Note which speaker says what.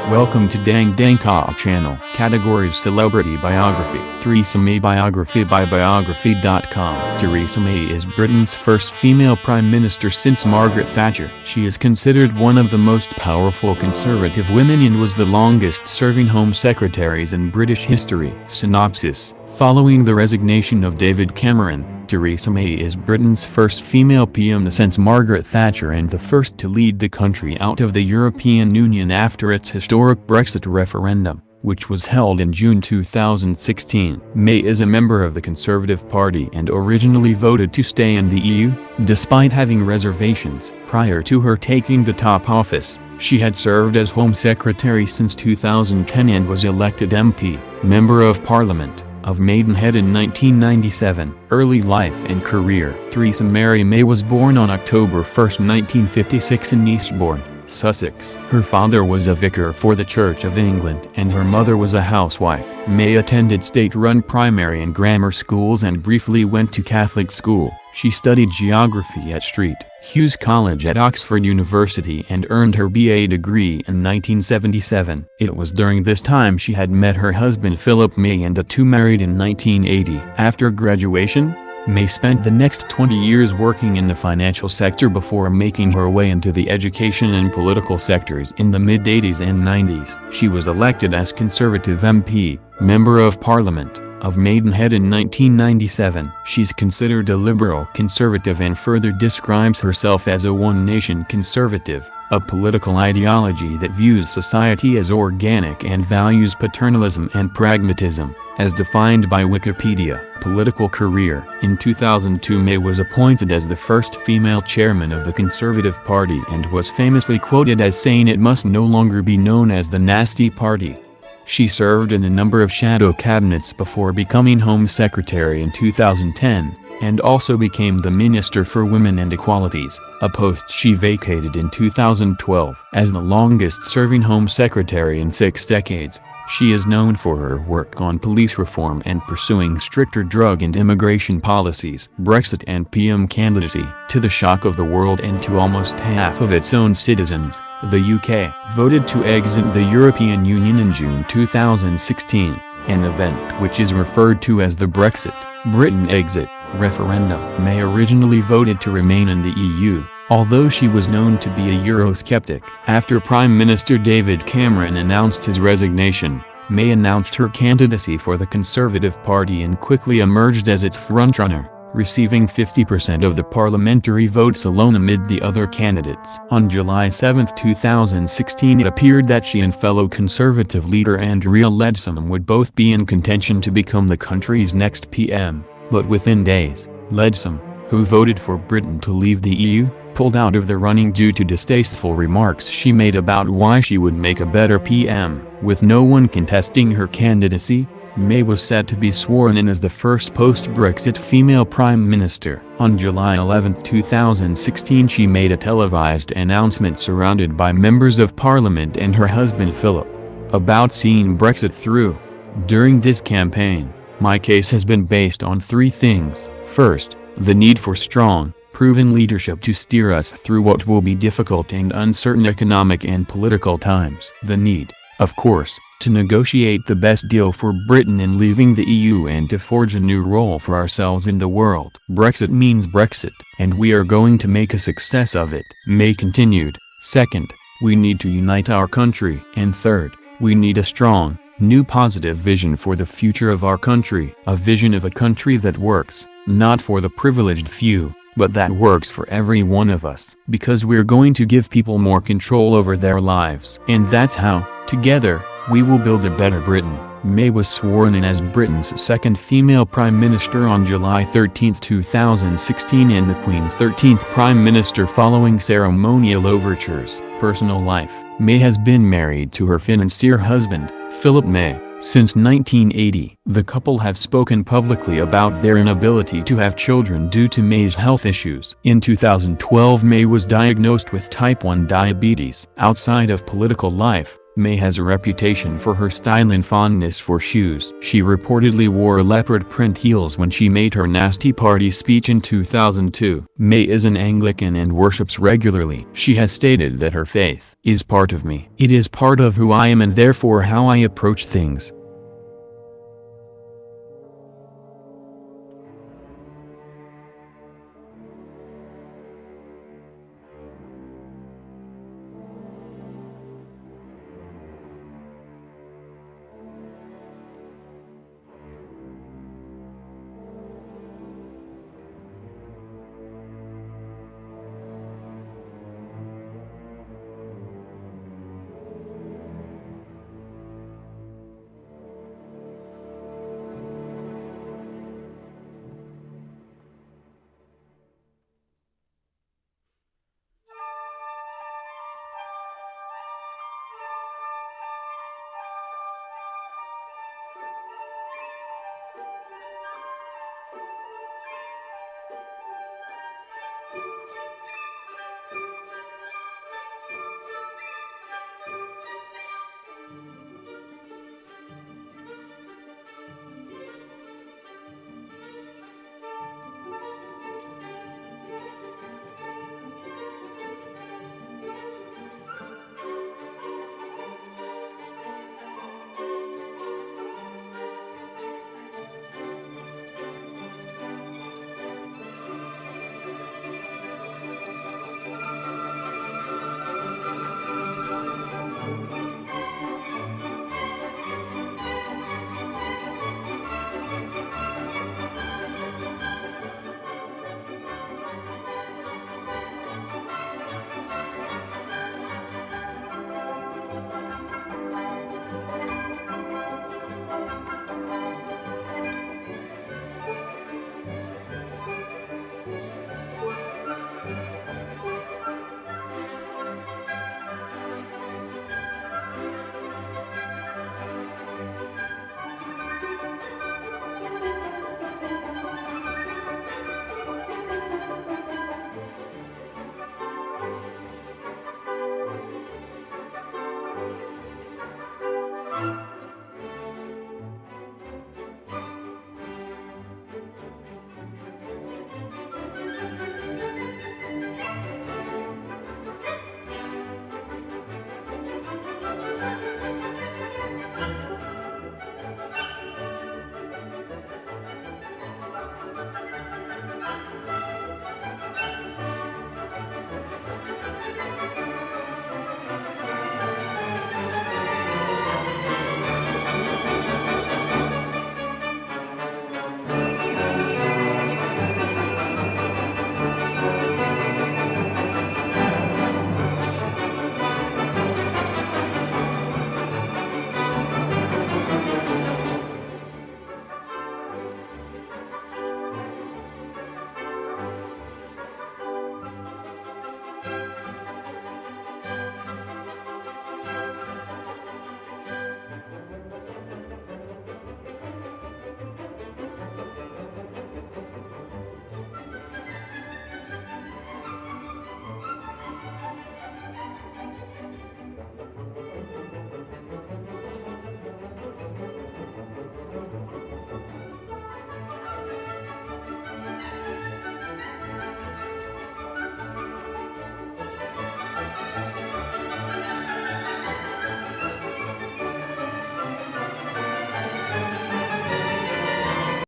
Speaker 1: Welcome to Dang Dang Ka channel. Categories: Celebrity Biography. Theresa May Biography by Biography.com. Theresa May is Britain's first female prime minister since Margaret Thatcher. She is considered one of the most powerful conservative women and was the longest-serving Home Secretaries in British history. Synopsis: following the resignation of David Cameron, Theresa May is Britain's first female PM since Margaret Thatcher and the first to lead the country out of the European Union after its historic Brexit referendum, which was held in June 2016. May is a member of the Conservative Party and originally voted to stay in the EU, despite having reservations. Prior to her taking the top office, she had served as Home Secretary since 2010 and was elected MP, Member of Parliament, of Maidenhead in 1997. Early life and career. Theresa Mary May was born on October 1, 1956 in Eastbourne, Sussex. Her father was a vicar for the Church of England and her mother was a housewife. May attended state-run primary and grammar schools and briefly went to Catholic school. She studied geography at St. Hugh's College at Oxford University and earned her BA degree in 1977. It was during this time she had met her husband Philip May and the two married in 1980. After graduation, May spent the next 20 years working in the financial sector before making her way into the education and political sectors in the mid-80s and 90s. She was elected as Conservative MP, Member of Parliament, of Maidenhead in 1997. She's considered a liberal conservative and further describes herself as a one-nation conservative, a political ideology that views society as organic and values paternalism and pragmatism, as defined by Wikipedia. Political career. In 2002, May was appointed as the first female chairman of the Conservative Party and was famously quoted as saying it must no longer be known as the Nasty Party. She served in a number of shadow cabinets before becoming Home Secretary in 2010, and also became the Minister for Women and Equalities, a post she vacated in 2012. As the longest-serving Home Secretary in 6 decades, she is known for her work on police reform and pursuing stricter drug and immigration policies. Brexit and PM candidacy. To the shock of the world and to almost half of its own citizens, the UK voted to exit the European Union in June 2016, an event which is referred to as the Brexit, Britain exit, referendum. May originally voted to remain in the EU, although she was known to be a Eurosceptic. After Prime Minister David Cameron announced his resignation, May announced her candidacy for the Conservative Party and quickly emerged as its frontrunner, receiving 50% of the parliamentary votes alone amid the other candidates. On July 7, 2016, it appeared that she and fellow Conservative leader Andrea Leadsom would both be in contention to become the country's next PM, but within days, Leadsom, who voted for Britain to leave the EU, pulled out of the running due to distasteful remarks she made about why she would make a better PM. With no one contesting her candidacy, May was set to be sworn in as the first post-Brexit female prime minister. On July 11, 2016, she made a televised announcement surrounded by members of Parliament and her husband Philip, about seeing Brexit through. During this campaign, my case has been based on 3 things. First, the need for strong, proven leadership to steer us through what will be difficult and uncertain economic and political times. The need, of course, to negotiate the best deal for Britain in leaving the EU and to forge a new role for ourselves in the world. Brexit means Brexit, and we are going to make a success of it. May continued. Second, we need to unite our country. And third, we need a strong, new positive vision for the future of our country. A vision of a country that works, not for the privileged few, but that works for every one of us. Because we're going to give people more control over their lives. And that's how, together, we will build a better Britain. May was sworn in as Britain's second female prime minister on July 13, 2016 and the Queen's 13th prime minister following ceremonial overtures. Personal life. May has been married to her financier husband, Philip May, since 1980. The couple have spoken publicly about their inability to have children due to May's health issues. In 2012, May was diagnosed with type 1 diabetes. Outside of political life, May has a reputation for her style and fondness for shoes. She reportedly wore leopard print heels when she made her nasty party speech in 2002. May is an Anglican and worships regularly. She has stated that her faith is part of me. It is part of who I am and therefore how I approach things.